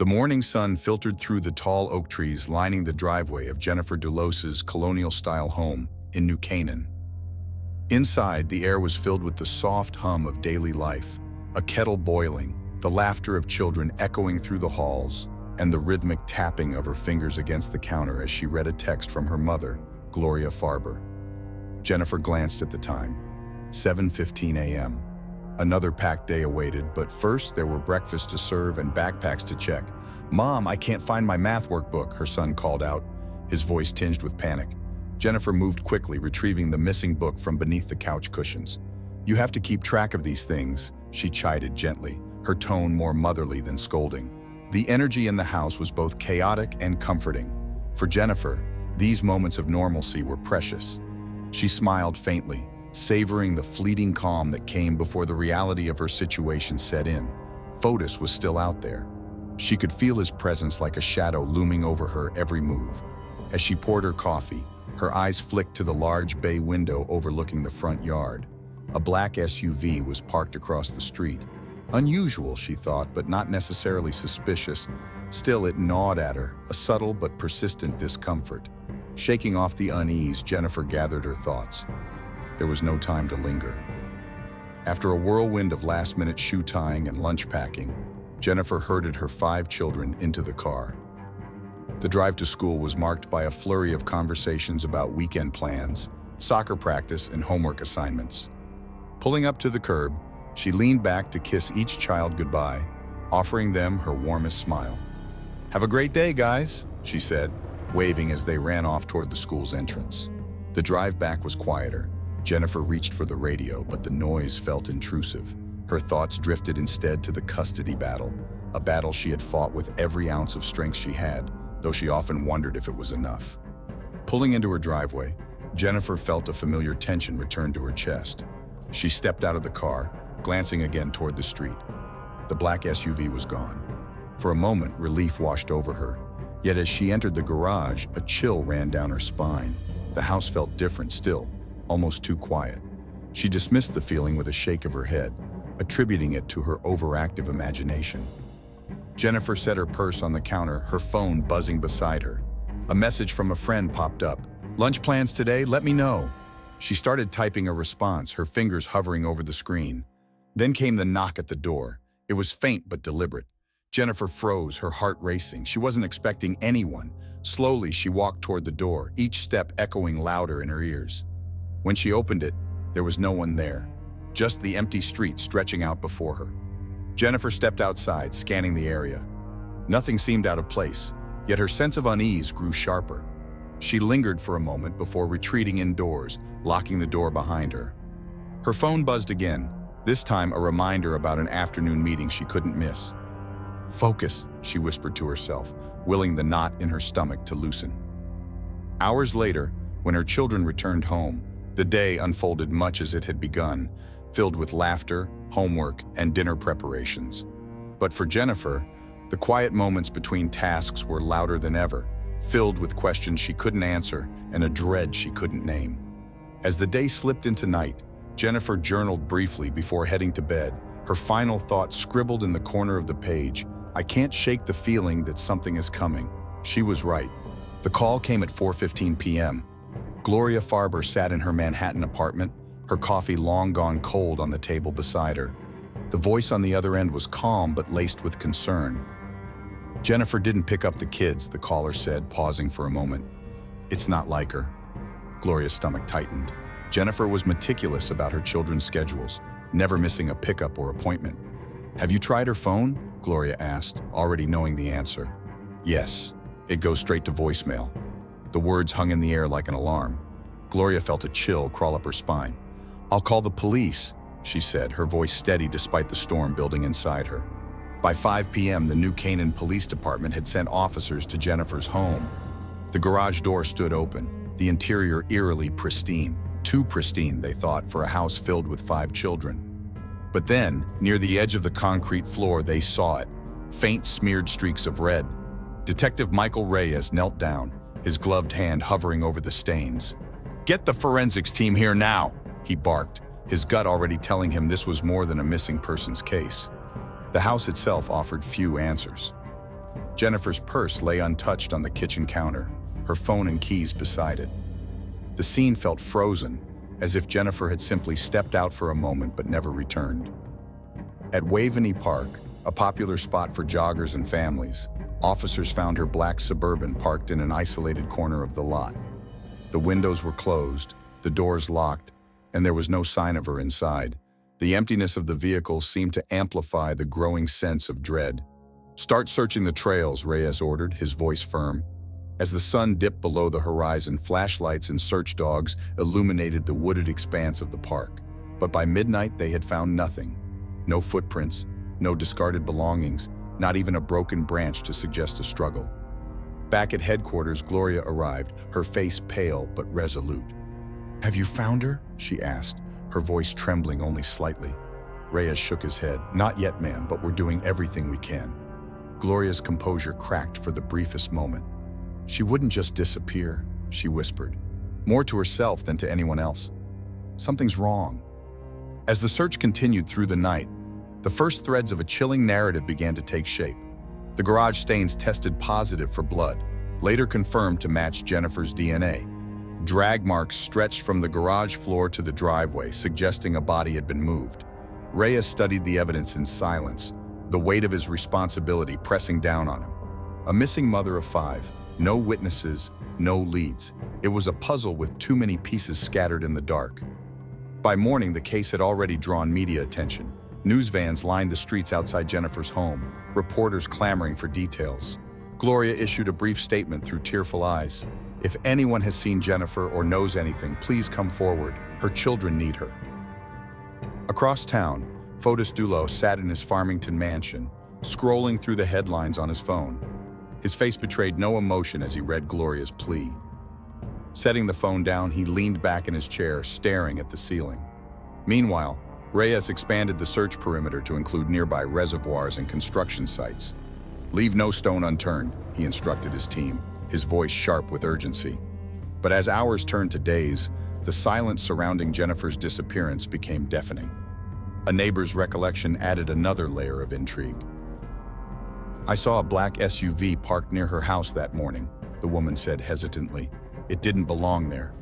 The morning sun filtered through the tall oak trees lining the driveway of Jennifer Dulos's colonial-style home in New Canaan. Inside, the air was filled with the soft hum of daily life, a kettle boiling, the laughter of children echoing through the halls, and the rhythmic tapping of her fingers against the counter as she read a text from her mother, Gloria Farber. Jennifer glanced at the time. 7:15 a.m. Another packed day awaited, but first there were breakfast to serve and backpacks to check. "Mom, I can't find my math workbook," her son called out, his voice tinged with panic. Jennifer moved quickly, retrieving the missing book from beneath the couch cushions. "You have to keep track of these things," she chided gently, her tone more motherly than scolding. The energy in the house was both chaotic and comforting. For Jennifer, these moments of normalcy were precious. She smiled faintly, savoring the fleeting calm that came before the reality of her situation set in. Fotis was still out there. She could feel his presence like a shadow looming over her every move. As she poured her coffee, her eyes flicked to the large bay window overlooking the front yard. A black SUV was parked across the street. Unusual, she thought, but not necessarily suspicious. Still, it gnawed at her, a subtle but persistent discomfort. Shaking off the unease, Jennifer gathered her thoughts. There was no time to linger. After a whirlwind of last-minute shoe tying and lunch packing, Jennifer herded her 5 children into the car. The drive to school was marked by a flurry of conversations about weekend plans, soccer practice, and homework assignments. Pulling up to the curb, she leaned back to kiss each child goodbye, offering them her warmest smile. "Have a great day, guys," she said, waving as they ran off toward the school's entrance. The drive back was quieter. Jennifer reached for the radio, but the noise felt intrusive. Her thoughts drifted instead to the custody battle, a battle she had fought with every ounce of strength she had, though she often wondered if it was enough. Pulling into her driveway, Jennifer felt a familiar tension return to her chest. She stepped out of the car, glancing again toward the street. The black SUV was gone. For a moment, relief washed over her. Yet as she entered the garage, a chill ran down her spine. The house felt different still, almost too quiet. She dismissed the feeling with a shake of her head, attributing it to her overactive imagination. Jennifer set her purse on the counter, her phone buzzing beside her. A message from a friend popped up. "Lunch plans today? Let me know." She started typing a response, her fingers hovering over the screen. Then came the knock at the door. It was faint but deliberate. Jennifer froze, her heart racing. She wasn't expecting anyone. Slowly, she walked toward the door, each step echoing louder in her ears. When she opened it, there was no one there, just the empty street stretching out before her. Jennifer stepped outside, scanning the area. Nothing seemed out of place, yet her sense of unease grew sharper. She lingered for a moment before retreating indoors, locking the door behind her. Her phone buzzed again, this time a reminder about an afternoon meeting she couldn't miss. "Focus," she whispered to herself, willing the knot in her stomach to loosen. Hours later, when her children returned home, the day unfolded much as it had begun, filled with laughter, homework, and dinner preparations. But for Jennifer, the quiet moments between tasks were louder than ever, filled with questions she couldn't answer and a dread she couldn't name. As the day slipped into night, Jennifer journaled briefly before heading to bed, her final thought scribbled in the corner of the page. "I can't shake the feeling that something is coming." She was right. The call came at 4:15 p.m. Gloria Farber sat in her Manhattan apartment, her coffee long gone cold on the table beside her. The voice on the other end was calm but laced with concern. "Jennifer didn't pick up the kids," the caller said, pausing for a moment. "It's not like her." Gloria's stomach tightened. Jennifer was meticulous about her children's schedules, never missing a pickup or appointment. "Have you tried her phone?" Gloria asked, already knowing the answer. "Yes, it goes straight to voicemail." The words hung in the air like an alarm. Gloria felt a chill crawl up her spine. "I'll call the police," she said, her voice steady despite the storm building inside her. By 5 p.m., the New Canaan Police Department had sent officers to Jennifer's home. The garage door stood open, the interior eerily pristine. Too pristine, they thought, for a house filled with 5 children. But then, near the edge of the concrete floor, they saw it. Faint smeared streaks of red. Detective Michael Reyes knelt down, his gloved hand hovering over the stains. "Get the forensics team here now," he barked, his gut already telling him this was more than a missing persons case. The house itself offered few answers. Jennifer's purse lay untouched on the kitchen counter, her phone and keys beside it. The scene felt frozen, as if Jennifer had simply stepped out for a moment but never returned. At Waveney Park, a popular spot for joggers and families, officers found her black Suburban parked in an isolated corner of the lot. The windows were closed, the doors locked, and there was no sign of her inside. The emptiness of the vehicle seemed to amplify the growing sense of dread. "Start searching the trails," Reyes ordered, his voice firm. As the sun dipped below the horizon, flashlights and search dogs illuminated the wooded expanse of the park. But by midnight, they had found nothing. No footprints, no discarded belongings, not even a broken branch to suggest a struggle. Back at headquarters, Gloria arrived, her face pale but resolute. "Have you found her?" she asked, her voice trembling only slightly. Reyes shook his head. "Not yet, ma'am, but we're doing everything we can." Gloria's composure cracked for the briefest moment. "She wouldn't just disappear," she whispered, more to herself than to anyone else. "Something's wrong." As the search continued through the night, the first threads of a chilling narrative began to take shape. The garage stains tested positive for blood, later confirmed to match Jennifer's DNA. Drag marks stretched from the garage floor to the driveway, suggesting a body had been moved. Reyes studied the evidence in silence, the weight of his responsibility pressing down on him. A missing mother of 5, no witnesses, no leads. It was a puzzle with too many pieces scattered in the dark. By morning, the case had already drawn media attention. News vans lined the streets outside Jennifer's home, reporters clamoring for details. Gloria issued a brief statement through tearful eyes. "If anyone has seen Jennifer or knows anything, please come forward. Her children need her." Across town, Fotis Dulos sat in his Farmington mansion, scrolling through the headlines on his phone. His face betrayed no emotion as he read Gloria's plea. Setting the phone down, he leaned back in his chair, staring at the ceiling. Meanwhile, Reyes expanded the search perimeter to include nearby reservoirs and construction sites. "Leave no stone unturned," he instructed his team, his voice sharp with urgency. But as hours turned to days, the silence surrounding Jennifer's disappearance became deafening. A neighbor's recollection added another layer of intrigue. "I saw a black SUV parked near her house that morning," the woman said hesitantly. "It didn't belong there."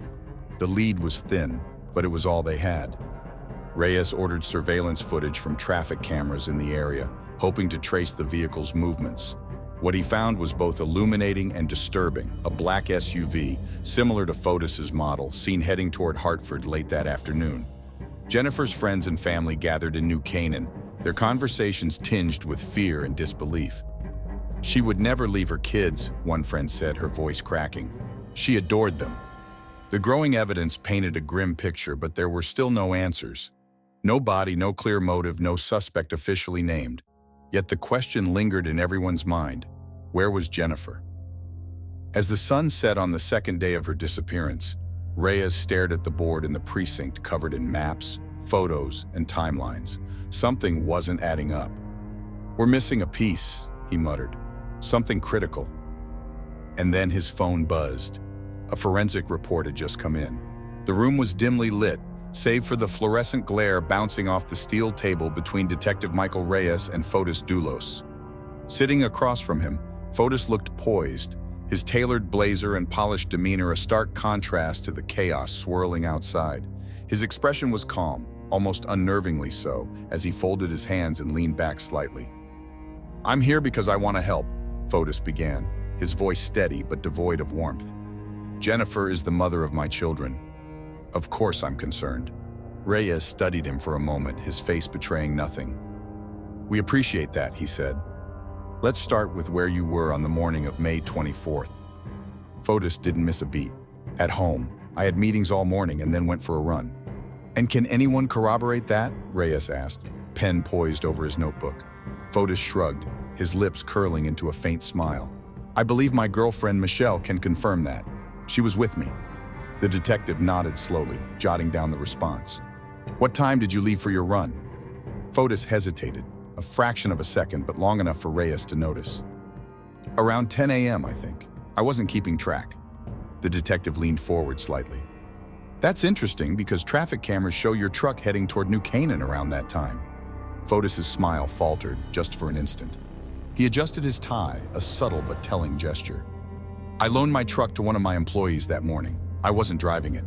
The lead was thin, but it was all they had. Reyes ordered surveillance footage from traffic cameras in the area, hoping to trace the vehicle's movements. What he found was both illuminating and disturbing: a black SUV, similar to Fotis's model, seen heading toward Hartford late that afternoon. Jennifer's friends and family gathered in New Canaan, their conversations tinged with fear and disbelief. "She would never leave her kids," one friend said, her voice cracking. "She adored them." The growing evidence painted a grim picture, but there were still no answers. No body, no clear motive, no suspect officially named. Yet the question lingered in everyone's mind: where was Jennifer? As the sun set on the second day of her disappearance, Reyes stared at the board in the precinct covered in maps, photos, and timelines. Something wasn't adding up. "We're missing a piece," he muttered. "Something critical." And then his phone buzzed. A forensic report had just come in. The room was dimly lit, save for the fluorescent glare bouncing off the steel table between Detective Michael Reyes and Fotis Dulos. Sitting across from him, Fotis looked poised, his tailored blazer and polished demeanor a stark contrast to the chaos swirling outside. His expression was calm, almost unnervingly so, as he folded his hands and leaned back slightly. "I'm here because I want to help," Fotis began, his voice steady but devoid of warmth. "Jennifer is the mother of my children. Of course I'm concerned." Reyes studied him for a moment, his face betraying nothing. "We appreciate that," he said. "Let's start with where you were on the morning of May 24th. Fotis didn't miss a beat. "At home. I had meetings all morning and then went for a run." "And can anyone corroborate that?" Reyes asked, pen poised over his notebook. Fotis shrugged, his lips curling into a faint smile. "I believe my girlfriend Michelle can confirm that. She was with me." The detective nodded slowly, jotting down the response. "What time did you leave for your run?" Fotis hesitated, a fraction of a second, but long enough for Reyes to notice. "Around 10 a.m., I think. I wasn't keeping track." The detective leaned forward slightly. "That's interesting because traffic cameras show your truck heading toward New Canaan around that time." Fotis's smile faltered just for an instant. He adjusted his tie, a subtle but telling gesture. I loaned my truck to one of my employees that morning. I wasn't driving it.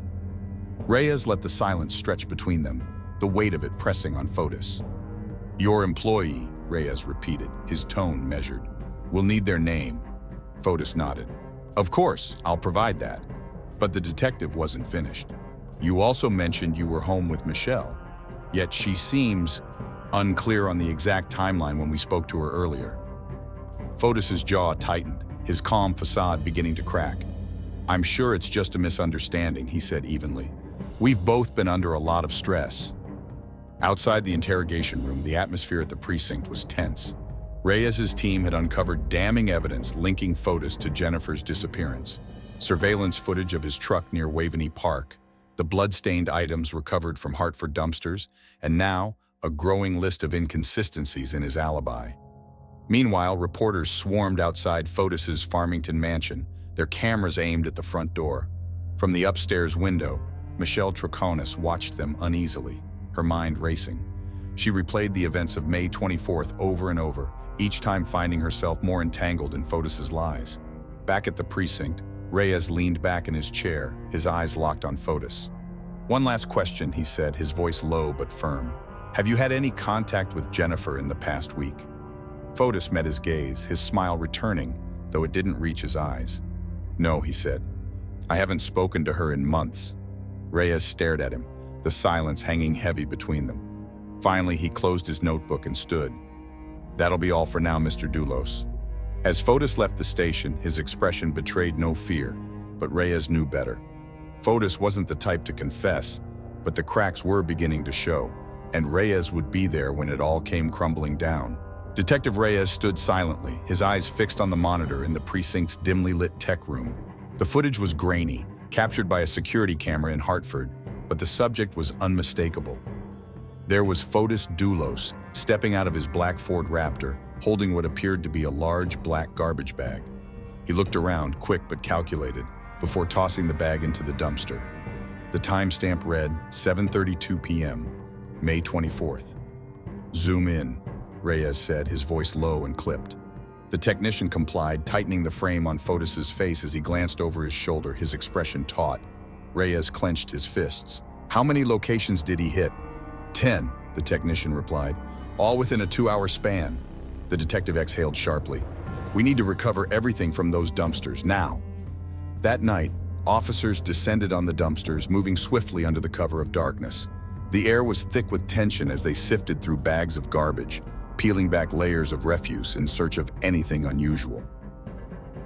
Reyes let the silence stretch between them, the weight of it pressing on Fotis. Your employee, Reyes repeated, his tone measured. We'll need their name. Fotis nodded. Of course, I'll provide that. But the detective wasn't finished. You also mentioned you were home with Michelle, yet she seems unclear on the exact timeline when we spoke to her earlier. Fotis's jaw tightened, his calm facade beginning to crack. I'm sure it's just a misunderstanding, he said evenly. We've both been under a lot of stress. Outside the interrogation room, the atmosphere at the precinct was tense. Reyes's team had uncovered damning evidence linking Fotis to Jennifer's disappearance. Surveillance footage of his truck near Waveney Park, the blood-stained items recovered from Hartford dumpsters, and now a growing list of inconsistencies in his alibi. Meanwhile, reporters swarmed outside Fotis's Farmington mansion, their cameras aimed at the front door. From the upstairs window, Michelle Troconis watched them uneasily, her mind racing. She replayed the events of May 24th over and over, each time finding herself more entangled in Fotis's lies. Back at the precinct, Reyes leaned back in his chair, his eyes locked on Fotis. One last question, he said, his voice low but firm. Have you had any contact with Jennifer in the past week? Fotis met his gaze, his smile returning, though it didn't reach his eyes. No, he said. I haven't spoken to her in months. Reyes stared at him, the silence hanging heavy between them. Finally, he closed his notebook and stood. That'll be all for now, Mr. Dulos. As Fotis left the station, his expression betrayed no fear, but Reyes knew better. Fotis wasn't the type to confess, but the cracks were beginning to show, and Reyes would be there when it all came crumbling down. Detective Reyes stood silently, his eyes fixed on the monitor in the precinct's dimly lit tech room. The footage was grainy, captured by a security camera in Hartford, but the subject was unmistakable. There was Fotis Dulos, stepping out of his black Ford Raptor, holding what appeared to be a large black garbage bag. He looked around, quick but calculated, before tossing the bag into the dumpster. The timestamp read 7:32 p.m., May 24th. Zoom in, Reyes said, his voice low and clipped. The technician complied, tightening the frame on Fotis's face as he glanced over his shoulder, his expression taut. Reyes clenched his fists. How many locations did he hit? 10, the technician replied, all within a 2-hour span. The detective exhaled sharply. We need to recover everything from those dumpsters, now. That night, officers descended on the dumpsters, moving swiftly under the cover of darkness. The air was thick with tension as they sifted through bags of garbage, peeling back layers of refuse in search of anything unusual.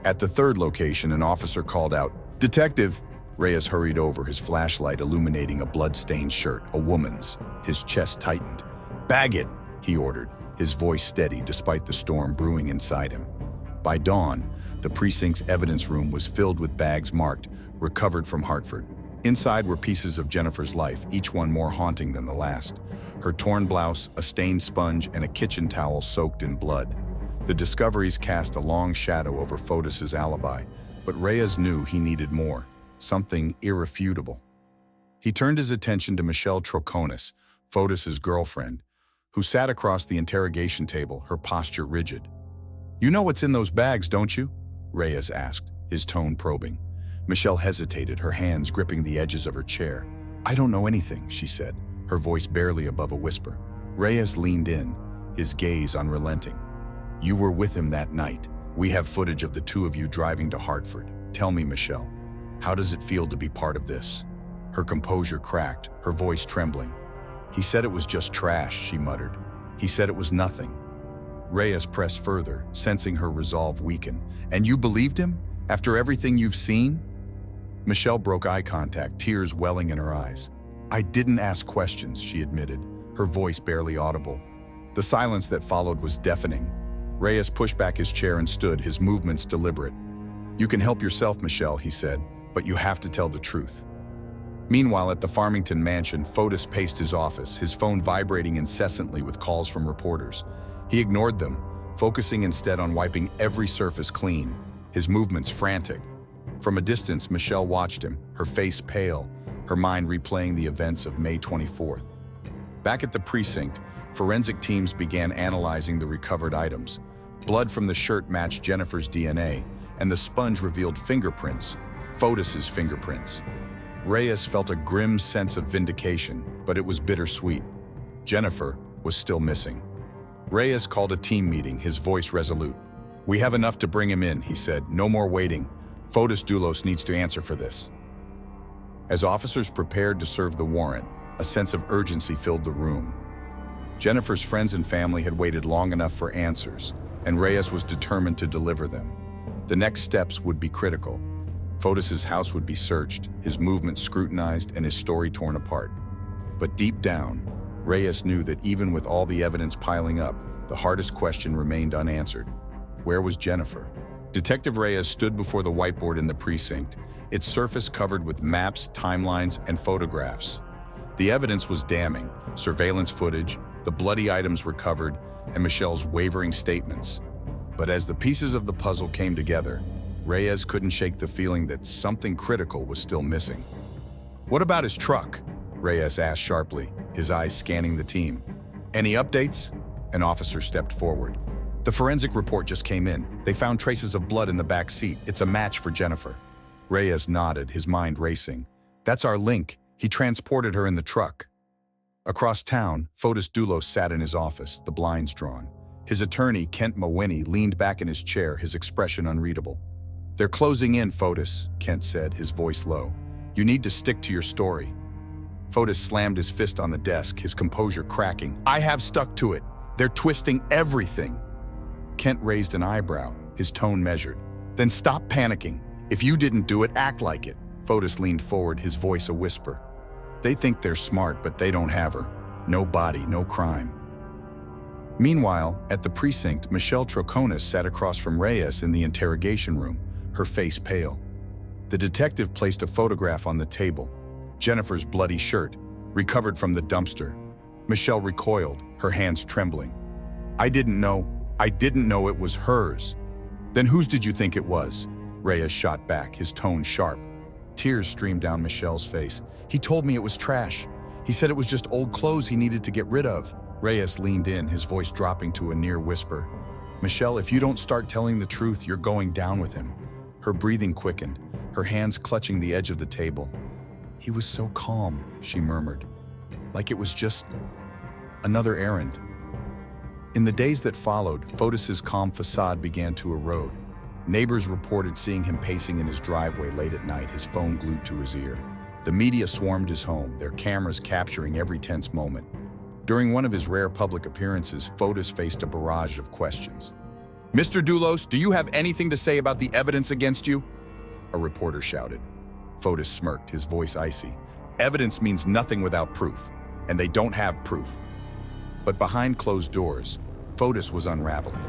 At the third location, an officer called out, "Detective!" Reyes hurried over, his flashlight illuminating a blood-stained shirt, a woman's. His chest tightened. "Bag it!" he ordered, his voice steady despite the storm brewing inside him. By dawn, the precinct's evidence room was filled with bags marked, recovered from Hartford. Inside were pieces of Jennifer's life, each one more haunting than the last. Her torn blouse, a stained sponge, and a kitchen towel soaked in blood. The discoveries cast a long shadow over Fotis's alibi, but Reyes knew he needed more, something irrefutable. He turned his attention to Michelle Troconis, Fotis's girlfriend, who sat across the interrogation table, her posture rigid. "You know what's in those bags, don't you?" Reyes asked, his tone probing. Michelle hesitated, her hands gripping the edges of her chair. "I don't know anything," she said, her voice barely above a whisper. Reyes leaned in, his gaze unrelenting. "You were with him that night. We have footage of the two of you driving to Hartford. Tell me, Michelle, how does it feel to be part of this?" Her composure cracked, her voice trembling. "He said it was just trash," she muttered. "He said it was nothing." Reyes pressed further, sensing her resolve weaken. "And you believed him? After everything you've seen?" Michelle broke eye contact, tears welling in her eyes. "I didn't ask questions," she admitted, her voice barely audible. The silence that followed was deafening. Reyes pushed back his chair and stood, his movements deliberate. "You can help yourself, Michelle," he said, "but you have to tell the truth." Meanwhile, at the Farmington mansion, Fotis paced his office, his phone vibrating incessantly with calls from reporters. He ignored them, focusing instead on wiping every surface clean, his movements frantic. From a distance, Michelle watched him, her face pale, her mind replaying the events of May 24th. Back at the precinct, forensic teams began analyzing the recovered items. Blood from the shirt matched Jennifer's DNA, and the sponge revealed fingerprints, Fotis's fingerprints. Reyes felt a grim sense of vindication, but it was bittersweet. Jennifer was still missing. Reyes called a team meeting, his voice resolute. "We have enough to bring him in," he said. "No more waiting. Fotis Dulos needs to answer for this." As officers prepared to serve the warrant, a sense of urgency filled the room. Jennifer's friends and family had waited long enough for answers, and Reyes was determined to deliver them. The next steps would be critical. Fotis's house would be searched, his movements scrutinized, and his story torn apart. But deep down, Reyes knew that even with all the evidence piling up, the hardest question remained unanswered. Where was Jennifer? Detective Reyes stood before the whiteboard in the precinct, its surface covered with maps, timelines, and photographs. The evidence was damning: surveillance footage, the bloody items recovered, and Michelle's wavering statements. But as the pieces of the puzzle came together, Reyes couldn't shake the feeling that something critical was still missing. "What about his truck?" Reyes asked sharply, his eyes scanning the team. "Any updates?" An officer stepped forward. "The forensic report just came in. They found traces of blood in the back seat. It's a match for Jennifer." Reyes nodded, his mind racing. "That's our link. He transported her in the truck." Across town, Fotis Dulos sat in his office, the blinds drawn. His attorney, Kent Mawhinney, leaned back in his chair, his expression unreadable. "They're closing in, Fotis," Kent said, his voice low. "You need to stick to your story." Fotis slammed his fist on the desk, his composure cracking. "I have stuck to it. They're twisting everything." Kent raised an eyebrow, his tone measured. "Then stop panicking. If you didn't do it, act like it." Fotis leaned forward, his voice a whisper. "They think they're smart, but they don't have her. No body, no crime." Meanwhile, at the precinct, Michelle Troconis sat across from Reyes in the interrogation room, her face pale. The detective placed a photograph on the table, Jennifer's bloody shirt, recovered from the dumpster. Michelle recoiled, her hands trembling. I didn't know it was hers." "Then whose did you think it was?" Reyes shot back, his tone sharp. Tears streamed down Michelle's face. "He told me it was trash. He said it was just old clothes he needed to get rid of." Reyes leaned in, his voice dropping to a near whisper. "Michelle, if you don't start telling the truth, you're going down with him." Her breathing quickened, her hands clutching the edge of the table. "He was so calm," she murmured, "like it was just another errand." In the days that followed, Fotis's calm facade began to erode. Neighbors reported seeing him pacing in his driveway late at night, his phone glued to his ear. The media swarmed his home, their cameras capturing every tense moment. During one of his rare public appearances, Fotis faced a barrage of questions. "Mr. Dulos, do you have anything to say about the evidence against you?" a reporter shouted. Fotis smirked, his voice icy. "Evidence means nothing without proof, and they don't have proof." But behind closed doors, Fotis was unraveling.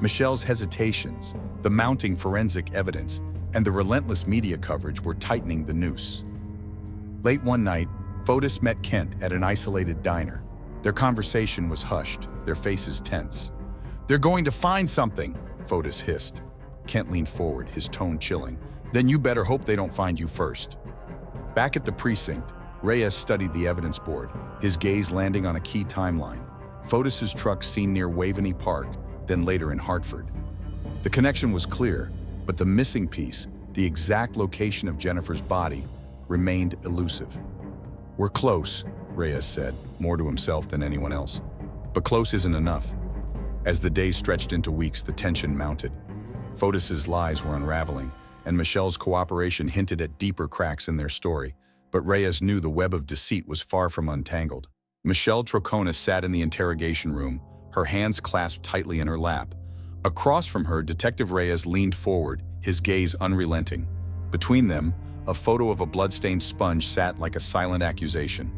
Michelle's hesitations, the mounting forensic evidence, and the relentless media coverage were tightening the noose. Late one night, Fotis met Kent at an isolated diner. Their conversation was hushed, their faces tense. "They're going to find something," Fotis hissed. Kent leaned forward, his tone chilling. "Then you better hope they don't find you first." Back at the precinct, Reyes studied the evidence board, his gaze landing on a key timeline. Fotis's truck seen near Waveney Park, then later in Hartford. The connection was clear, but the missing piece, the exact location of Jennifer's body, remained elusive. "We're close," Reyes said, more to himself than anyone else. But close isn't enough. As the days stretched into weeks, the tension mounted. Fotis's lies were unraveling, and Michelle's cooperation hinted at deeper cracks in their story. But Reyes knew the web of deceit was far from untangled. Michelle Troconis sat in the interrogation room, her hands clasped tightly in her lap. Across from her, Detective Reyes leaned forward, his gaze unrelenting. Between them, a photo of a bloodstained sponge sat like a silent accusation.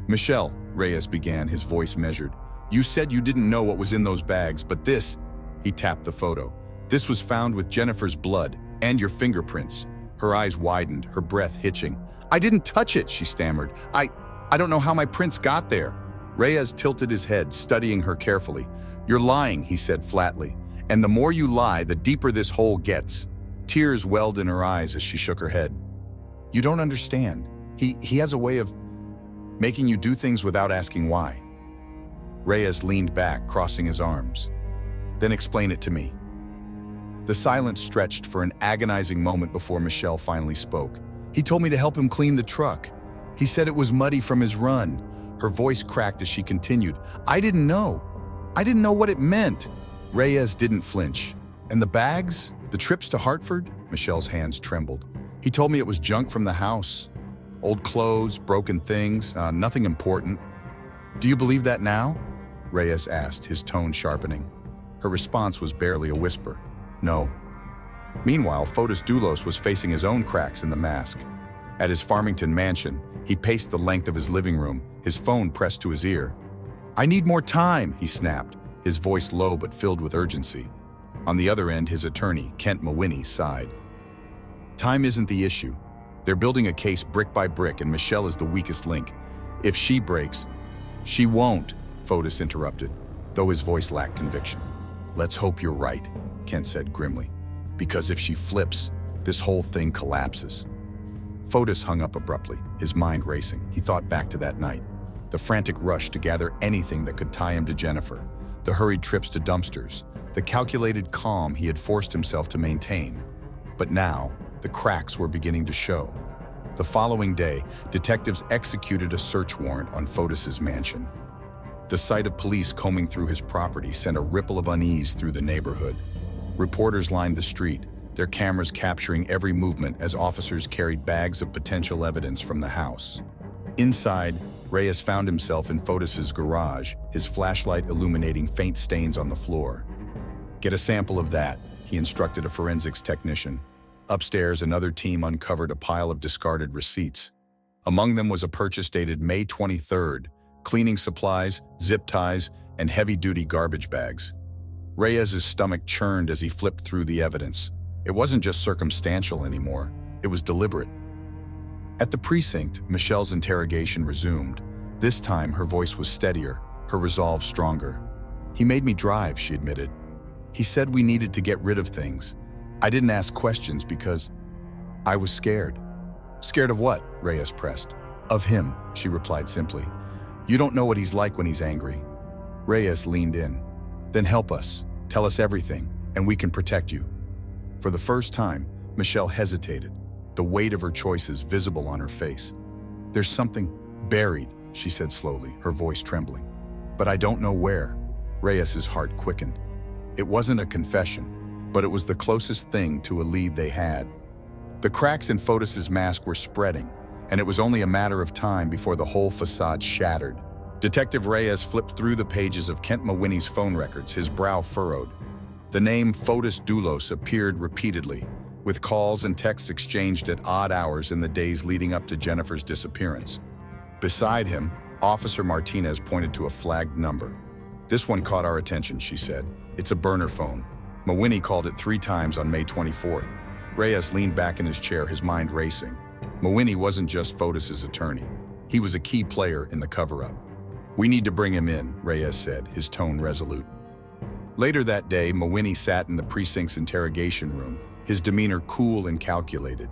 "Michelle," Reyes began, his voice measured, "you said you didn't know what was in those bags, but this," he tapped the photo, "this was found with Jennifer's blood and your fingerprints." Her eyes widened, her breath hitching. "I didn't touch it," she stammered. I don't know how my prints got there." Reyes tilted his head, studying her carefully. "You're lying," he said flatly. "And the more you lie, the deeper this hole gets." Tears welled in her eyes as she shook her head. "You don't understand. He has a way of making you do things without asking why." Reyes leaned back, crossing his arms. Then explain it to me." The silence stretched for an agonizing moment before Michelle finally spoke. "He told me to help him clean the truck. He said it was muddy from his run." Her voice cracked as she continued. I didn't know what it meant." Reyes didn't flinch. "And the bags? The trips to Hartford?" Michelle's hands trembled. "He told me it was junk from the house. Old clothes, broken things, nothing important." "Do you believe that now?" Reyes asked, his tone sharpening. Her response was barely a whisper. "No." Meanwhile, Fotis Dulos was facing his own cracks in the mask. At his Farmington mansion, he paced the length of his living room, his phone pressed to his ear. "I need more time," he snapped, his voice low but filled with urgency. On the other end, his attorney, Kent Mawhinney, sighed. "Time isn't the issue. They're building a case brick by brick, and Michelle is the weakest link. If she breaks..." "She won't," Fotis interrupted, though his voice lacked conviction. "Let's hope you're right," Kent said grimly. "Because if she flips, this whole thing collapses." Fotis hung up abruptly, his mind racing. He thought back to that night. The frantic rush to gather anything that could tie him to Jennifer. The hurried trips to dumpsters. The calculated calm he had forced himself to maintain. But now, the cracks were beginning to show. The following day, detectives executed a search warrant on Fotis's mansion. The sight of police combing through his property sent a ripple of unease through the neighborhood. Reporters lined the street, their cameras capturing every movement as officers carried bags of potential evidence from the house. Inside, Reyes found himself in Fotis's garage, his flashlight illuminating faint stains on the floor. "Get a sample of that," he instructed a forensics technician. Upstairs, another team uncovered a pile of discarded receipts. Among them was a purchase dated May 23rd, cleaning supplies, zip ties, and heavy-duty garbage bags. Reyes's stomach churned as he flipped through the evidence. It wasn't just circumstantial anymore, it was deliberate. At the precinct, Michelle's interrogation resumed. This time, her voice was steadier, her resolve stronger. "He made me drive," she admitted. "He said we needed to get rid of things. I didn't ask questions because I was scared." "Scared of what?" Reyes pressed. "Of him," she replied simply. "You don't know what he's like when he's angry." Reyes leaned in. "Then help us. Tell us everything, and we can protect you." For the first time, Michelle hesitated, the weight of her choices visible on her face. "There's something buried," she said slowly, her voice trembling. "But I don't know where." Reyes's heart quickened. It wasn't a confession, but it was the closest thing to a lead they had. The cracks in Fotis's mask were spreading, and it was only a matter of time before the whole facade shattered. Detective Reyes flipped through the pages of Kent Mawhinney's phone records, his brow furrowed. The name Fotis Dulos appeared repeatedly, with calls and texts exchanged at odd hours in the days leading up to Jennifer's disappearance. Beside him, Officer Martinez pointed to a flagged number. "This one caught our attention," she said. "It's a burner phone. Mawhinney called it 3 times on May 24th. Reyes leaned back in his chair, his mind racing. Mawhinney wasn't just Fotis's attorney. He was a key player in the cover-up. "We need to bring him in," Reyes said, his tone resolute. Later that day, Mawhinney sat in the precinct's interrogation room, his demeanor cool and calculated.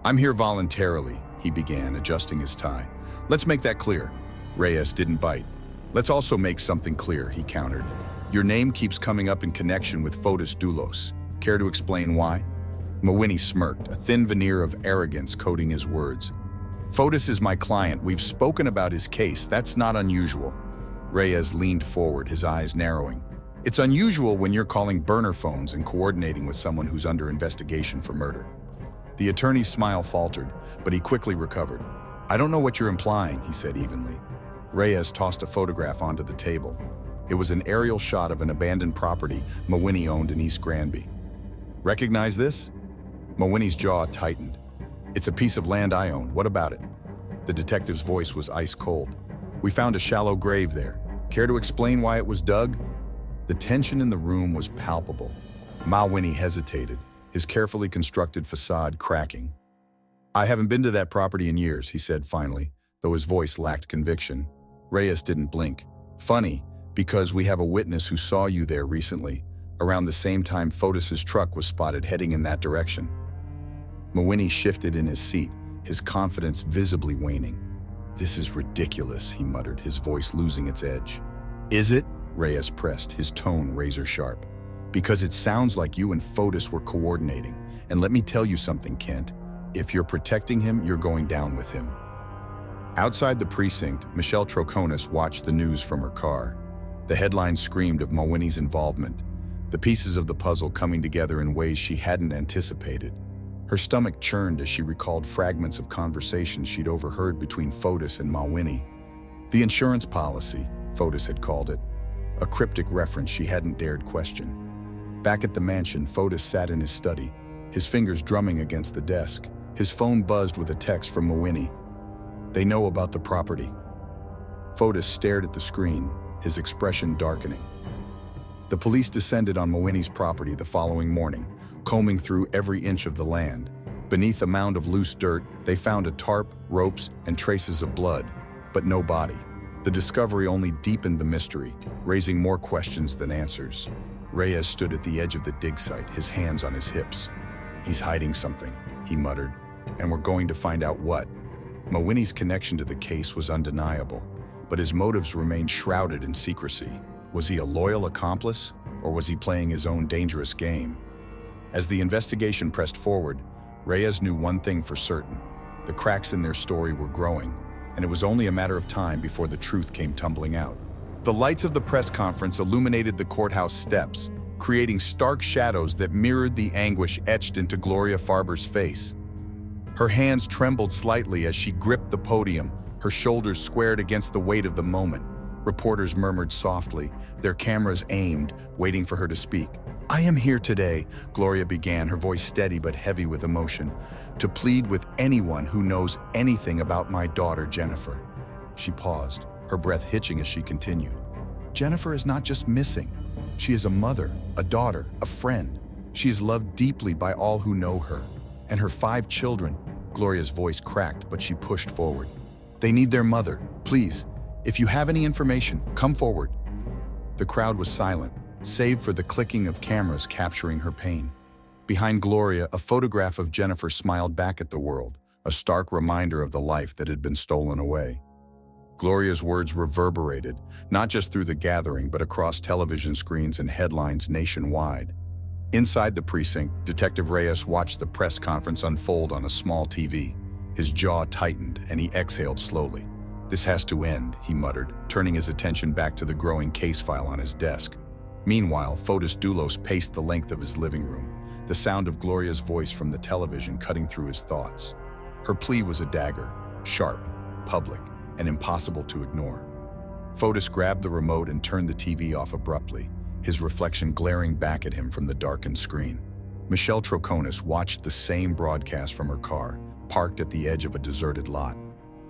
"I'm here voluntarily," he began, adjusting his tie. "Let's make that clear." Reyes didn't bite. "Let's also make something clear," he countered. "Your name keeps coming up in connection with Fotis Dulos. Care to explain why?" Mawhinney smirked, a thin veneer of arrogance coating his words. "Fotis is my client. We've spoken about his case. That's not unusual." Reyes leaned forward, his eyes narrowing. "It's unusual when you're calling burner phones and coordinating with someone who's under investigation for murder." The attorney's smile faltered, but he quickly recovered. "I don't know what you're implying," he said evenly. Reyes tossed a photograph onto the table. It was an aerial shot of an abandoned property Mawhinney owned in East Granby. "Recognize this?" Mawhinney's jaw tightened. "It's a piece of land I own. What about it?" The detective's voice was ice cold. "We found a shallow grave there. Care to explain why it was dug?" The tension in the room was palpable. Mawhinney hesitated, his carefully constructed facade cracking. "I haven't been to that property in years," he said finally, though his voice lacked conviction. Reyes didn't blink. "Funny, because we have a witness who saw you there recently, around the same time Fotis's truck was spotted heading in that direction." Mawhinney shifted in his seat, his confidence visibly waning. "This is ridiculous," he muttered, his voice losing its edge. "Is it?" Reyes pressed, his tone razor-sharp. Because it sounds like you and Fotis were coordinating. And let me tell you something, Kent. If you're protecting him, you're going down with him. Outside the precinct, Michelle Troconis watched the news from her car. The headlines screamed of Mawhinney's involvement, the pieces of the puzzle coming together in ways she hadn't anticipated. Her stomach churned as she recalled fragments of conversations she'd overheard between Fotis and Mawhinney. The insurance policy, Fotis had called it, a cryptic reference she hadn't dared question. Back at the mansion, Fotis sat in his study, his fingers drumming against the desk. His phone buzzed with a text from Mawhinney. "They know about the property." Fotis stared at the screen, his expression darkening. The police descended on Mawhinney's property the following morning, combing through every inch of the land. Beneath a mound of loose dirt, they found a tarp, ropes, and traces of blood, but no body. The discovery only deepened the mystery, raising more questions than answers. Reyes stood at the edge of the dig site, his hands on his hips. "He's hiding something," he muttered, "and we're going to find out what." Mawhinney's connection to the case was undeniable, but his motives remained shrouded in secrecy. Was he a loyal accomplice, or was he playing his own dangerous game? As the investigation pressed forward, Reyes knew one thing for certain. The cracks in their story were growing, and it was only a matter of time before the truth came tumbling out. The lights of the press conference illuminated the courthouse steps, creating stark shadows that mirrored the anguish etched into Gloria Farber's face. Her hands trembled slightly as she gripped the podium, her shoulders squared against the weight of the moment. Reporters murmured softly, their cameras aimed, waiting for her to speak. "I am here today," Gloria began, her voice steady but heavy with emotion, "to plead with anyone who knows anything about my daughter, Jennifer." She paused, her breath hitching as she continued. "Jennifer is not just missing. She is a mother, a daughter, a friend. She is loved deeply by all who know her. And her 5 children," Gloria's voice cracked, but she pushed forward. "They need their mother. Please, if you have any information, come forward." The crowd was silent, save for the clicking of cameras capturing her pain. Behind Gloria, a photograph of Jennifer smiled back at the world, a stark reminder of the life that had been stolen away. Gloria's words reverberated, not just through the gathering, but across television screens and headlines nationwide. Inside the precinct, Detective Reyes watched the press conference unfold on a small TV. His jaw tightened, and he exhaled slowly. "This has to end," he muttered, turning his attention back to the growing case file on his desk. Meanwhile, Fotis Dulos paced the length of his living room, the sound of Gloria's voice from the television cutting through his thoughts. Her plea was a dagger, sharp, public, and impossible to ignore. Fotis grabbed the remote and turned the TV off abruptly, his reflection glaring back at him from the darkened screen. Michelle Troconis watched the same broadcast from her car, parked at the edge of a deserted lot.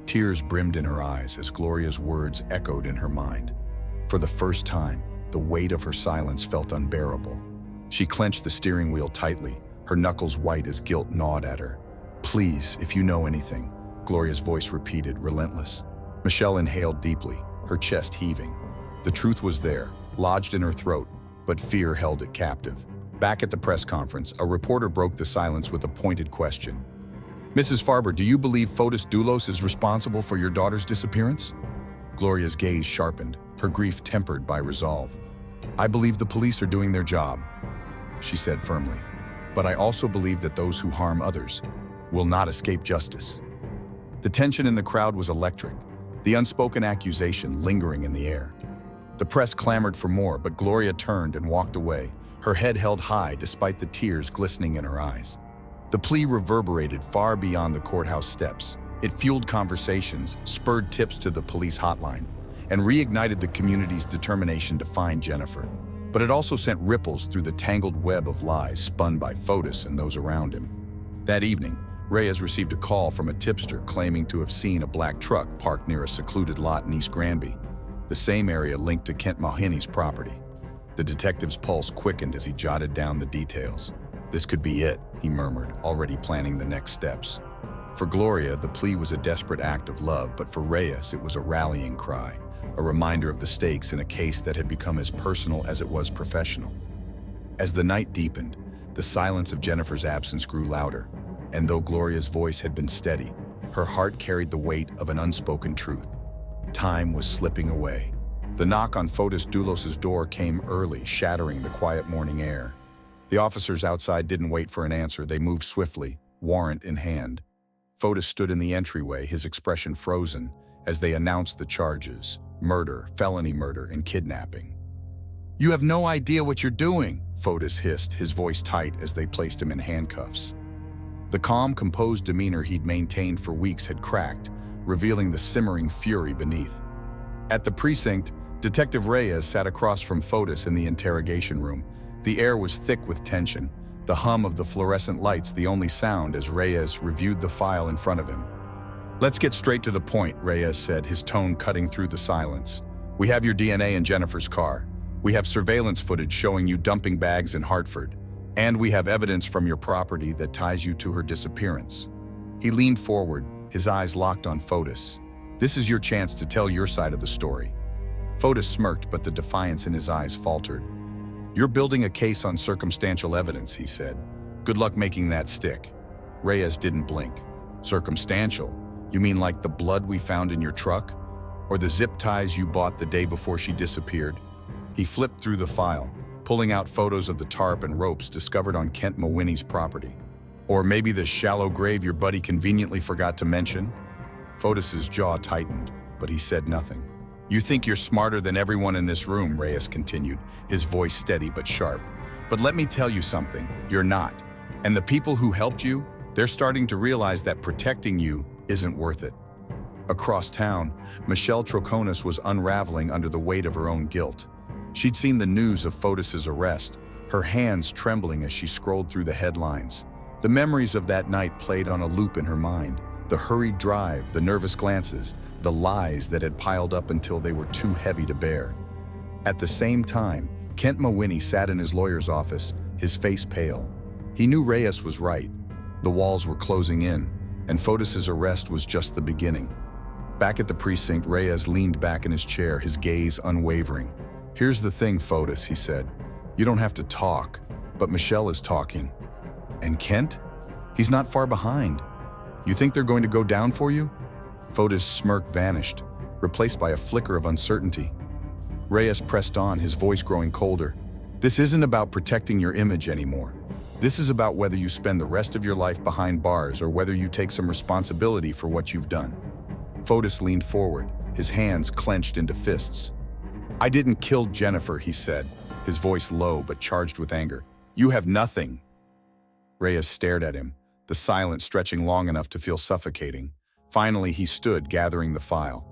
Tears brimmed in her eyes as Gloria's words echoed in her mind. For the first time, the weight of her silence felt unbearable. She clenched the steering wheel tightly, her knuckles white as guilt gnawed at her. "Please, if you know anything," Gloria's voice repeated, relentless. Michelle inhaled deeply, her chest heaving. The truth was there, lodged in her throat, but fear held it captive. Back at the press conference, a reporter broke the silence with a pointed question. "Mrs. Farber, do you believe Fotis Dulos is responsible for your daughter's disappearance?" Gloria's gaze sharpened, her grief tempered by resolve. "I believe the police are doing their job," she said firmly. "But I also believe that those who harm others will not escape justice." The tension in the crowd was electric, the unspoken accusation lingering in the air. The press clamored for more, but Gloria turned and walked away, her head held high despite the tears glistening in her eyes. The plea reverberated far beyond the courthouse steps. It fueled conversations, spurred tips to the police hotline, and reignited the community's determination to find Jennifer. But it also sent ripples through the tangled web of lies spun by Fotis and those around him. That evening, Reyes received a call from a tipster claiming to have seen a black truck parked near a secluded lot in East Granby, the same area linked to Kent Mawhinney's property. The detective's pulse quickened as he jotted down the details. "This could be it," he murmured, already planning the next steps. For Gloria, the plea was a desperate act of love, but for Reyes, it was a rallying cry, a reminder of the stakes in a case that had become as personal as it was professional. As the night deepened, the silence of Jennifer's absence grew louder, and though Gloria's voice had been steady, her heart carried the weight of an unspoken truth. Time was slipping away. The knock on Fotis Dulos' door came early, shattering the quiet morning air. The officers outside didn't wait for an answer. They moved swiftly, warrant in hand. Fotis stood in the entryway, his expression frozen, as they announced the charges: murder, felony murder, and kidnapping. "You have no idea what you're doing," Fotis hissed, his voice tight as they placed him in handcuffs. The calm, composed demeanor he'd maintained for weeks had cracked, revealing the simmering fury beneath. At the precinct, Detective Reyes sat across from Fotis in the interrogation room. The air was thick with tension, the hum of the fluorescent lights the only sound as Reyes reviewed the file in front of him. "Let's get straight to the point," Reyes said, his tone cutting through the silence. "We have your DNA in Jennifer's car. We have surveillance footage showing you dumping bags in Hartford. And we have evidence from your property that ties you to her disappearance." He leaned forward, his eyes locked on Fotis. "This is your chance to tell your side of the story." Fotis smirked, but the defiance in his eyes faltered. "You're building a case on circumstantial evidence," he said. "Good luck making that stick." Reyes didn't blink. "Circumstantial? You mean like the blood we found in your truck? Or the zip ties you bought the day before she disappeared?" He flipped through the file, pulling out photos of the tarp and ropes discovered on Kent Mawhinney's property. "Or maybe the shallow grave your buddy conveniently forgot to mention?" Fotis's jaw tightened, but he said nothing. "You think you're smarter than everyone in this room," Reyes continued, his voice steady but sharp. "But let me tell you something, you're not. And the people who helped you, they're starting to realize that protecting you isn't worth it." Across town, Michelle Troconis was unraveling under the weight of her own guilt. She'd seen the news of Fotis's arrest, her hands trembling as she scrolled through the headlines. The memories of that night played on a loop in her mind. The hurried drive, the nervous glances, the lies that had piled up until they were too heavy to bear. At the same time, Kent Mawhinney sat in his lawyer's office, his face pale. He knew Reyes was right. The walls were closing in, and Fotis's arrest was just the beginning. Back at the precinct, Reyes leaned back in his chair, his gaze unwavering. "Here's the thing, Fotis," he said. "You don't have to talk, but Michelle is talking. And Kent? He's not far behind. You think they're going to go down for you?" Fotis' smirk vanished, replaced by a flicker of uncertainty. Reyes pressed on, his voice growing colder. "This isn't about protecting your image anymore. This is about whether you spend the rest of your life behind bars or whether you take some responsibility for what you've done." Fotis leaned forward, his hands clenched into fists. "I didn't kill Jennifer," he said, his voice low but charged with anger. "You have nothing." Reyes stared at him, the silence stretching long enough to feel suffocating. Finally, he stood, gathering the file.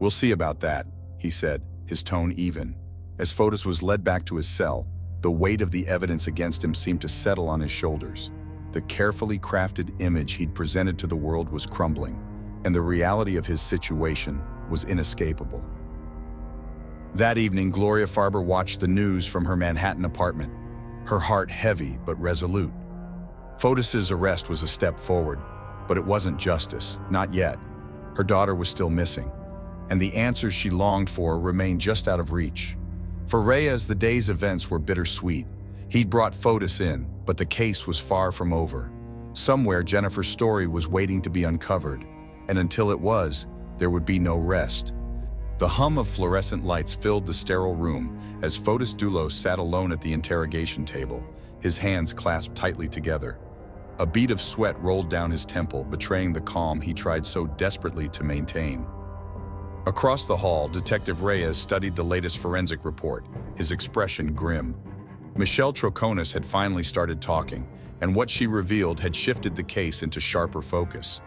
"We'll see about that," he said, his tone even. As Fotis was led back to his cell, the weight of the evidence against him seemed to settle on his shoulders. The carefully crafted image he'd presented to the world was crumbling, and the reality of his situation was inescapable. That evening, Gloria Farber watched the news from her Manhattan apartment, her heart heavy but resolute. Fotis's arrest was a step forward, but it wasn't justice, not yet. Her daughter was still missing, and the answers she longed for remained just out of reach. For Reyes, the day's events were bittersweet. He'd brought Fotis in, but the case was far from over. Somewhere, Jennifer's story was waiting to be uncovered, and until it was, there would be no rest. The hum of fluorescent lights filled the sterile room as Fotis Dulos sat alone at the interrogation table, his hands clasped tightly together. A bead of sweat rolled down his temple, betraying the calm he tried so desperately to maintain. Across the hall, Detective Reyes studied the latest forensic report, his expression grim. Michelle Troconis had finally started talking, and what she revealed had shifted the case into sharper focus.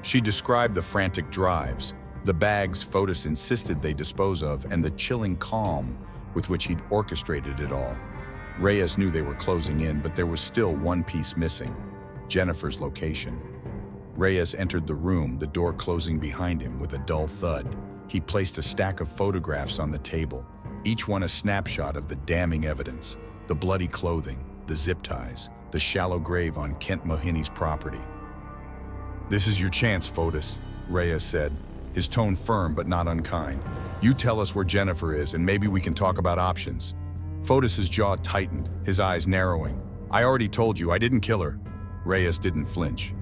She described the frantic drives, the bags Fotis insisted they dispose of, and the chilling calm with which he'd orchestrated it all. Reyes knew they were closing in, but there was still one piece missing: Jennifer's location. Reyes entered the room, the door closing behind him with a dull thud. He placed a stack of photographs on the table, each one a snapshot of the damning evidence: the bloody clothing, the zip ties, the shallow grave on Kent Mawhinney's property. "This is your chance, Fotis," Reyes said, his tone firm but not unkind. "You tell us where Jennifer is, and maybe we can talk about options." Fotis's jaw tightened, his eyes narrowing. "I already told you, I didn't kill her." Reyes didn't flinch.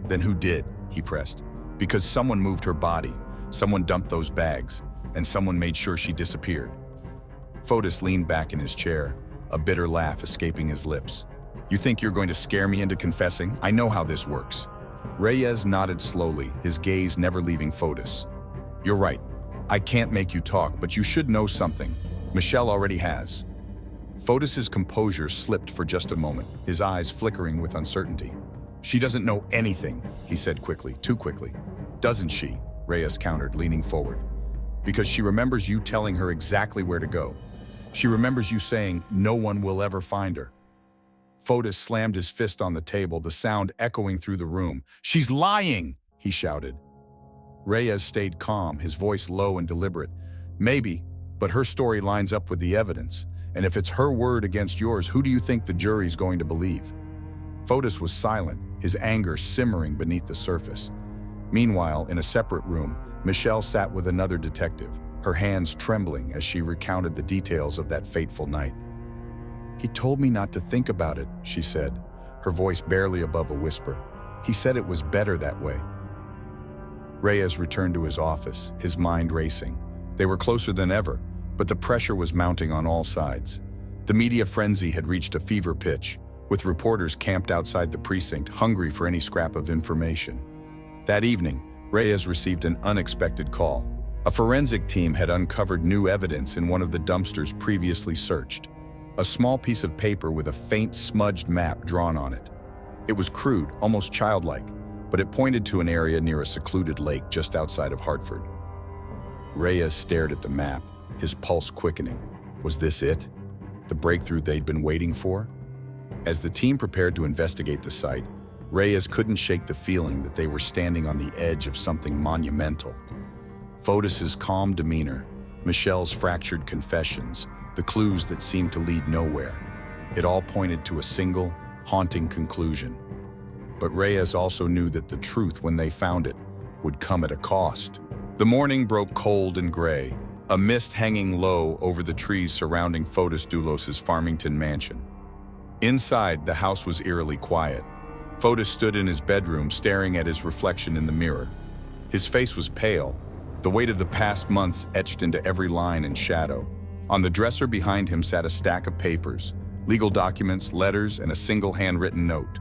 "Then who did?" he pressed. "Because someone moved her body, someone dumped those bags, and someone made sure she disappeared. Fotis leaned back in his chair, a bitter laugh escaping his lips. You think you're going to scare me into confessing? I know how this works. Reyes nodded slowly, his gaze never leaving Fotis. You're right. I can't make you talk, but you should know something. Michelle already has. Fotis's composure slipped for just a moment, his eyes flickering with uncertainty. She doesn't know anything, he said quickly, too quickly. Doesn't she? Reyes countered, leaning forward. Because she remembers you telling her exactly where to go. She remembers you saying, no one will ever find her. Fotis slammed his fist on the table, the sound echoing through the room. She's lying, he shouted. Reyes stayed calm, his voice low and deliberate. Maybe, but her story lines up with the evidence. And if it's her word against yours, who do you think the jury's going to believe? Fotis was silent, his anger simmering beneath the surface. Meanwhile, in a separate room, Michelle sat with another detective, her hands trembling as she recounted the details of that fateful night. He told me not to think about it, she said, her voice barely above a whisper. He said it was better that way. Reyes returned to his office, his mind racing. They were closer than ever, but the pressure was mounting on all sides. The media frenzy had reached a fever pitch, with reporters camped outside the precinct, hungry for any scrap of information. That evening, Reyes received an unexpected call. A forensic team had uncovered new evidence in one of the dumpsters previously searched. A small piece of paper with a faint smudged map drawn on it. It was crude, almost childlike, but it pointed to an area near a secluded lake just outside of Hartford. Reyes stared at the map, his pulse quickening. Was this it? The breakthrough they'd been waiting for? As the team prepared to investigate the site, Reyes couldn't shake the feeling that they were standing on the edge of something monumental. Fotis's calm demeanor, Michelle's fractured confessions, the clues that seemed to lead nowhere. It all pointed to a single, haunting conclusion. But Reyes also knew that the truth, when they found it, would come at a cost. The morning broke cold and gray, a mist hanging low over the trees surrounding Fotis Dulos' Farmington mansion. Inside, the house was eerily quiet. Fotis stood in his bedroom, staring at his reflection in the mirror. His face was pale, the weight of the past months etched into every line and shadow. On the dresser behind him sat a stack of papers, legal documents, letters, and a single handwritten note.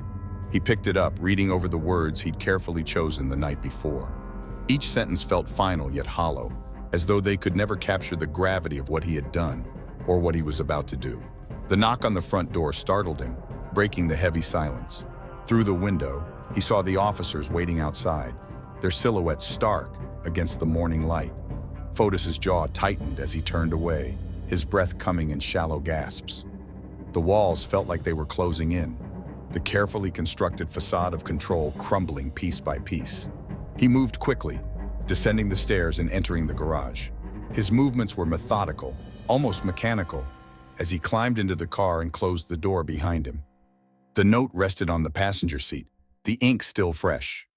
He picked it up, reading over the words he'd carefully chosen the night before. Each sentence felt final yet hollow, as though they could never capture the gravity of what he had done or what he was about to do. The knock on the front door startled him, breaking the heavy silence. Through the window, he saw the officers waiting outside, their silhouettes stark against the morning light. Fotis's jaw tightened as he turned away, his breath coming in shallow gasps. The walls felt like they were closing in, the carefully constructed facade of control crumbling piece by piece. He moved quickly, descending the stairs and entering the garage. His movements were methodical, almost mechanical, as he climbed into the car and closed the door behind him. The note rested on the passenger seat, the ink still fresh.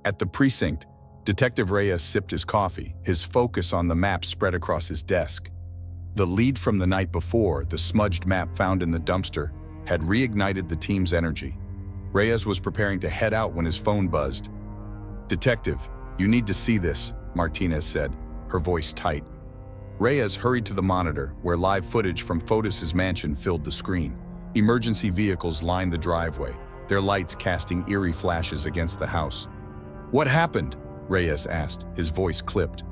At the precinct, Detective Reyes sipped his coffee, his focus on the map spread across his desk. The lead from the night before, the smudged map found in the dumpster, had reignited the team's energy. Reyes was preparing to head out when his phone buzzed. "Detective, you need to see this," Martinez said, her voice tight. Reyes hurried to the monitor, where live footage from Fotis' mansion filled the screen. Emergency vehicles lined the driveway, their lights casting eerie flashes against the house. "What happened?" Reyes asked, his voice clipped.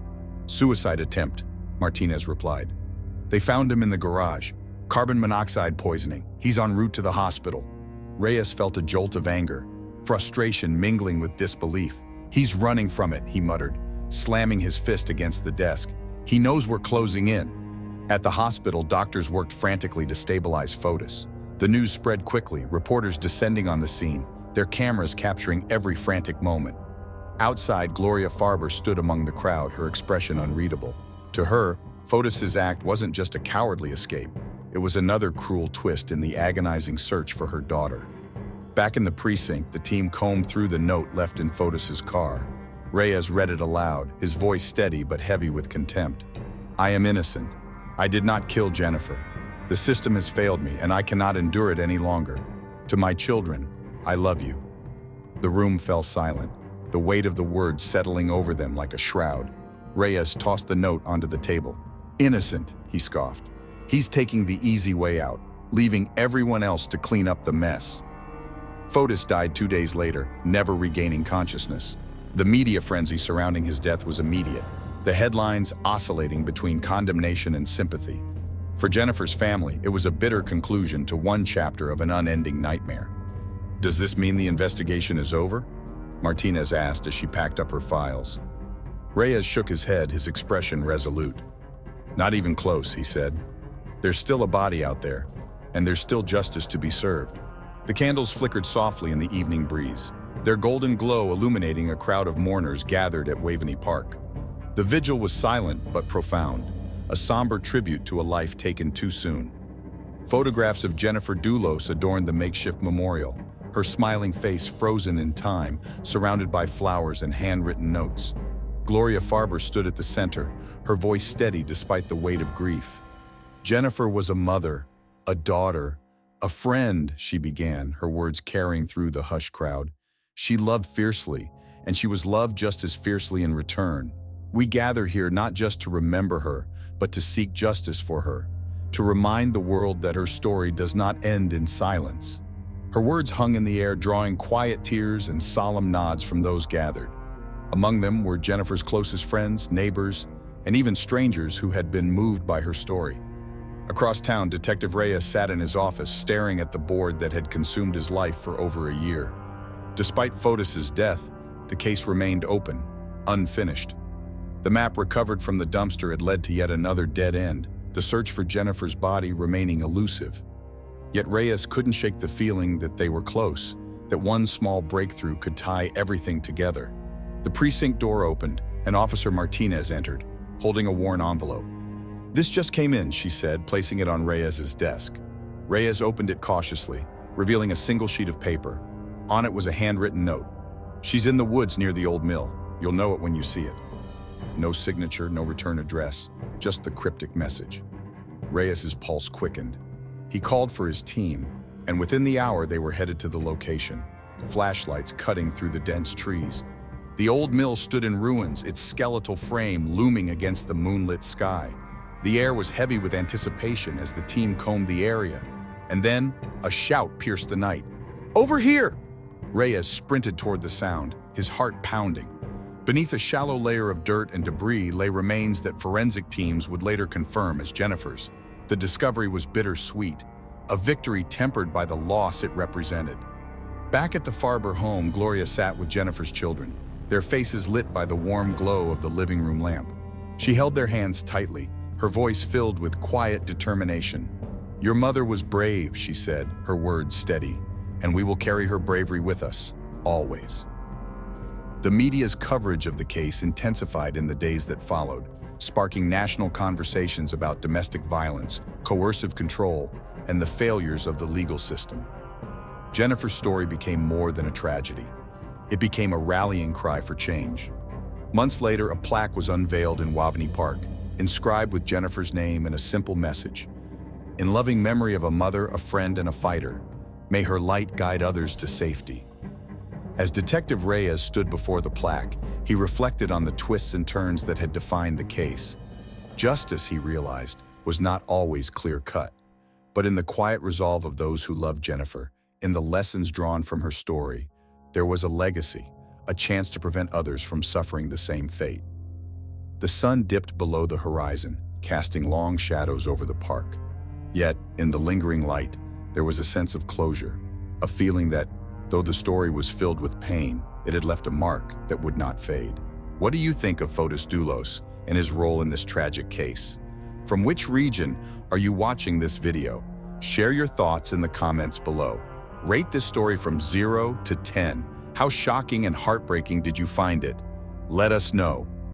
"Suicide attempt," Martinez replied. "They found him in the garage. Carbon monoxide poisoning. He's en route to the hospital." Reyes felt a jolt of anger, frustration mingling with disbelief. "He's running from it," he muttered, slamming his fist against the desk. "He knows we're closing in." At the hospital, doctors worked frantically to stabilize Fotis. The news spread quickly, reporters descending on the scene, their cameras capturing every frantic moment. Outside, Gloria Farber stood among the crowd, her expression unreadable. To her, Fotis' act wasn't just a cowardly escape. It was another cruel twist in the agonizing search for her daughter. Back in the precinct, the team combed through the note left in Fotis' car. Reyes read it aloud, his voice steady but heavy with contempt. "I am innocent. I did not kill Jennifer. The system has failed me, and I cannot endure it any longer. To my children, I love you." The room fell silent, the weight of the words settling over them like a shroud. Reyes tossed the note onto the table. "Innocent," he scoffed. "He's taking the easy way out, leaving everyone else to clean up the mess." Fotis died 2 days later, never regaining consciousness. The media frenzy surrounding his death was immediate, the headlines oscillating between condemnation and sympathy. For Jennifer's family, it was a bitter conclusion to one chapter of an unending nightmare. "Does this mean the investigation is over?" Martinez asked as she packed up her files. Reyes shook his head, his expression resolute. "Not even close," he said. "There's still a body out there, and there's still justice to be served." The candles flickered softly in the evening breeze, their golden glow illuminating a crowd of mourners gathered at Waveney Park. The vigil was silent but profound, a somber tribute to a life taken too soon. Photographs of Jennifer Dulos adorned the makeshift memorial, her smiling face frozen in time, surrounded by flowers and handwritten notes. Gloria Farber stood at the center, her voice steady despite the weight of grief. "Jennifer was a mother, a daughter, a friend," she began, her words carrying through the hushed crowd. "She loved fiercely, and she was loved just as fiercely in return. We gather here not just to remember her, but to seek justice for her, to remind the world that her story does not end in silence." Her words hung in the air, drawing quiet tears and solemn nods from those gathered. Among them were Jennifer's closest friends, neighbors, and even strangers who had been moved by her story. Across town, Detective Reyes sat in his office, staring at the board that had consumed his life for over a year. Despite Fotis's death, the case remained open, unfinished. The map recovered from the dumpster had led to yet another dead end, the search for Jennifer's body remaining elusive. Yet Reyes couldn't shake the feeling that they were close, that one small breakthrough could tie everything together. The precinct door opened, and Officer Martinez entered, holding a worn envelope. "This just came in," she said, placing it on Reyes's desk. Reyes opened it cautiously, revealing a single sheet of paper. On it was a handwritten note. "She's in the woods near the old mill. You'll know it when you see it." No signature, no return address, just the cryptic message. Reyes's pulse quickened. He called for his team, and within the hour they were headed to the location, flashlights cutting through the dense trees. The old mill stood in ruins, its skeletal frame looming against the moonlit sky. The air was heavy with anticipation as the team combed the area. And then, a shout pierced the night. "Over here!" Reyes sprinted toward the sound, his heart pounding. Beneath a shallow layer of dirt and debris lay remains that forensic teams would later confirm as Jennifer's. The discovery was bittersweet, a victory tempered by the loss it represented. Back at the Farber home, Gloria sat with Jennifer's children, their faces lit by the warm glow of the living room lamp. She held their hands tightly, her voice filled with quiet determination. "Your mother was brave," she said, her words steady, "and we will carry her bravery with us, always." The media's coverage of the case intensified in the days that followed, sparking national conversations about domestic violence, coercive control, and the failures of the legal system. Jennifer's story became more than a tragedy. It became a rallying cry for change. Months later, a plaque was unveiled in Waveney Park, inscribed with Jennifer's name and a simple message. "In loving memory of a mother, a friend, and a fighter, may her light guide others to safety." As Detective Reyes stood before the plaque, he reflected on the twists and turns that had defined the case. Justice, he realized, was not always clear-cut, but in the quiet resolve of those who loved Jennifer, in the lessons drawn from her story, there was a legacy, a chance to prevent others from suffering the same fate. The sun dipped below the horizon, casting long shadows over the park. Yet, in the lingering light, there was a sense of closure, a feeling that, though the story was filled with pain, it had left a mark that would not fade. What do you think of Fotis Dulos and his role in this tragic case? From which region are you watching this video? Share your thoughts in the comments below. Rate this story from 0 to 10. How shocking and heartbreaking did you find it? Let us know.